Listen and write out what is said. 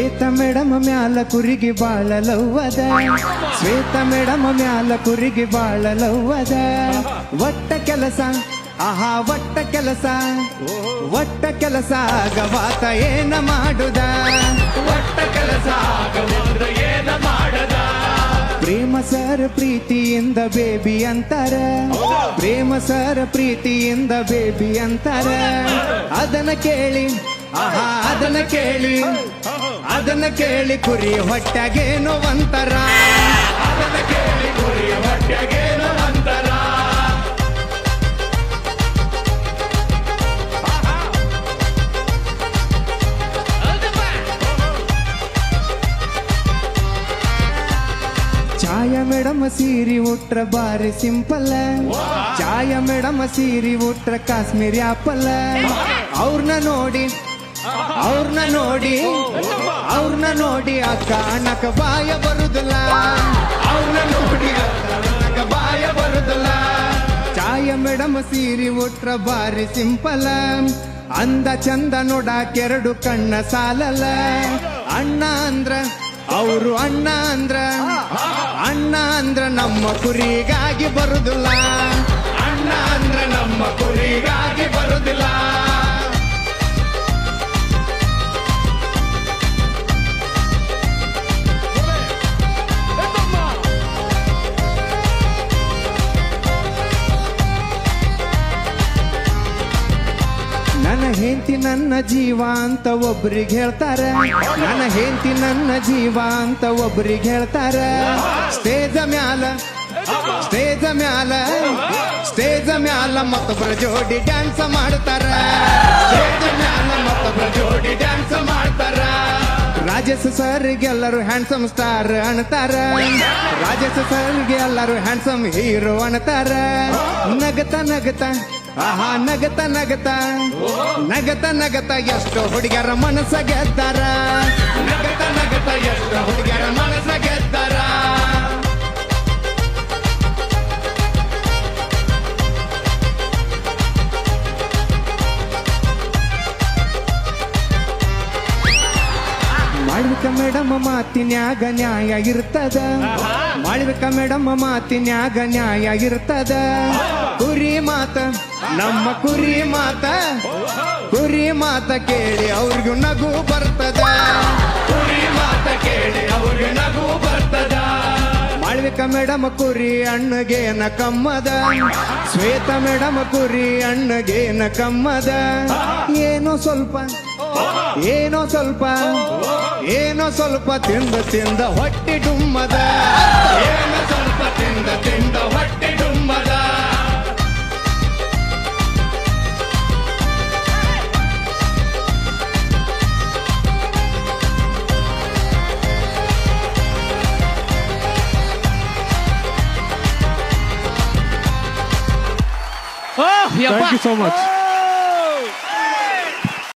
ಶ್ವೇತ madam ಮ್ಯಾಲ ಕುರಿಗೆ ಬಾಳ ಲವ್ವದ ಶ್ವೇತ ಮೇಡಮ್ ಮ್ಯಾಲ ಕುರಿಗೆ ಬಾಳ ಲವ್ವದ ಒಟ್ಟ ಕೆಲಸ ಆಹಾ ಒಟ್ಟ ಕೆಲಸ ಒಟ್ಟ ಕೆಲಸ ಆಗವಾತ ಏನ ಮಾಡುದ ಒಟ್ಟ ಕೆಲಸ ಆಗವಾದ ಏನ ಮಾಡದ ಪ್ರೇಮ ಸರ್ ಪ್ರೀತಿಯಿಂದ ಬೇಬಿ ಅಂತಾರ ಪ್ರೇಮ ಸರ್ ಪ್ರೀತಿಯಿಂದ ಬೇಬಿ ಅಂತಾರ ಅದನ್ನ ಕೇಳಿ ಆಹಾ ಅದನ್ನ ಕೇಳಿ ಕುರಿ ಹೊಟ್ಟೆಗೇನೋ ಅಂತಾರ ಅದನ್ನ ಕೇಳಿ ಕುರಿಯ ಹೊಟ್ಟೆಗೇನು ಅಂತರ ಛಾಯ ಮೇಡಮ್ ಸೀರಿ ಉಟ್ರ ಬಾರಿ ಸಿಂಪಲ್ ಛಾಯ ಮೇಡಮ್ ಸೀರಿ ಉಟ್ರ ಕಾಶ್ಮೀರಿ ಆಪಲ್ ಅವ್ರನ್ನ ನೋಡಿ ಅಕ್ಕ ಅಣ್ಣಕ ಬಾಯ ಬರುದಿಲ್ಲ ಅವ್ನ ನೋಡಿ ಅಕ್ಕ ಬಾಯ ಬರುದಿಲ್ಲ ಛಾಯ ಮೇಡಮ್ ಸೀರಿ ಉಟ್ರ ಬಾರಿ ಸಿಂಪಲ್ ಅಂದ ಚಂದ ನೋಡಾಕೆರಡು ಕಣ್ಣ ಸಾಲಲ್ಲ ಅಣ್ಣ ಅಂದ್ರ ಅವರು ಅಣ್ಣ ಅಂದ್ರ ನಮ್ಮ ಕುರಿಗಾಗಿ ಬರುದಿಲ್ಲ ಅಣ್ಣ ಅಂದ್ರ ನಮ್ಮ ಕುರಿಗಾಗಿ ಬರುದಿಲ್ಲ ನನ್ನ ಹೆಂಡತಿ ನನ್ನ ಜೀವ ಅಂತ ಒಬ್ರಿಗೆ ಹೇಳ್ತಾರ ನನ್ನ ಹೆಂಡತಿ ನನ್ನ ಜೀವ ಅಂತ ಒಬ್ರಿಗೆ ಹೇಳ್ತಾರ ಸ್ಟೇಜ ಮ್ಯಾಲ ಮತ್ತೊಬ್ಬರ ಜೋಡಿ ಡ್ಯಾನ್ಸ್ ಮಾಡ್ತಾರ ಮತ್ತೊಬ್ಬರ ಜೋಡಿ ಡ್ಯಾನ್ಸ್ ಮಾಡ್ತಾರ ರಾಜೇಶ್ ಸರ್ಗೆ ಎಲ್ಲರೂ ಹ್ಯಾಂಡ್ಸಮ್ ಸ್ಟಾರ್ ಅಣ್ತಾರ ರಾಜೇಶ್ ಸರ್ಗೆ ಎಲ್ಲರೂ ಹ್ಯಾಂಡ್ಸಮ್ ಹೀರೋ ಅಣ್ತಾರ ನಗತ ಎಷ್ಟು ಹುಡುಗರ ಮನಸ್ಸ ಗೆದ್ದಾರ ನಗತ ಎಷ್ಟು ಹುಡುಗಿಯರ ಮನಸ್ಸ ಗೆದ್ದಾರ ಮಾಡ್ಬೇಕ ಮೇಡಮ್ ಮಾತಿನ್ಯಾಗ ನ್ಯಾಯ ಇರ್ತದ ಮಾಡ್ಬೇಕ ಮೇಡಮ್ ಮಾತಿನ್ಯಾಗ ನ್ಯಾಯ ಇರ್ತದ ಕುರಿ ಮಾತ ನಮ್ಮ ಕುರಿ ಮಾತ ಕೇಳಿ ಅವ್ರಿಗೂ ನಗು ಬರ್ತದ ಕುರಿ ಮಾತ ಕೇಳಿ ಅವ್ರಿಗೆ ನಗು ಬರ್ತದ ಮಾಡ್ಬೇಕ ಮೇಡಮ್ ಕುರಿ ಅಣ್ಣಗೇನ ಕಮ್ಮದ ಶ್ವೇತ ಮೇಡಮ್ ಕುರಿ ಅಣ್ಣಗೇನ ಕಮ್ಮದ ಏನೋ ಸ್ವಲ್ಪ ತಿಂದ ಹೊಟ್ಟೆ ಡುಮ್ಮದ ಏನು ಸ್ವಲ್ಪ ತಿಂದ ಹೊಟ್ಟೆ ಡುಂಬದ Thank you so much.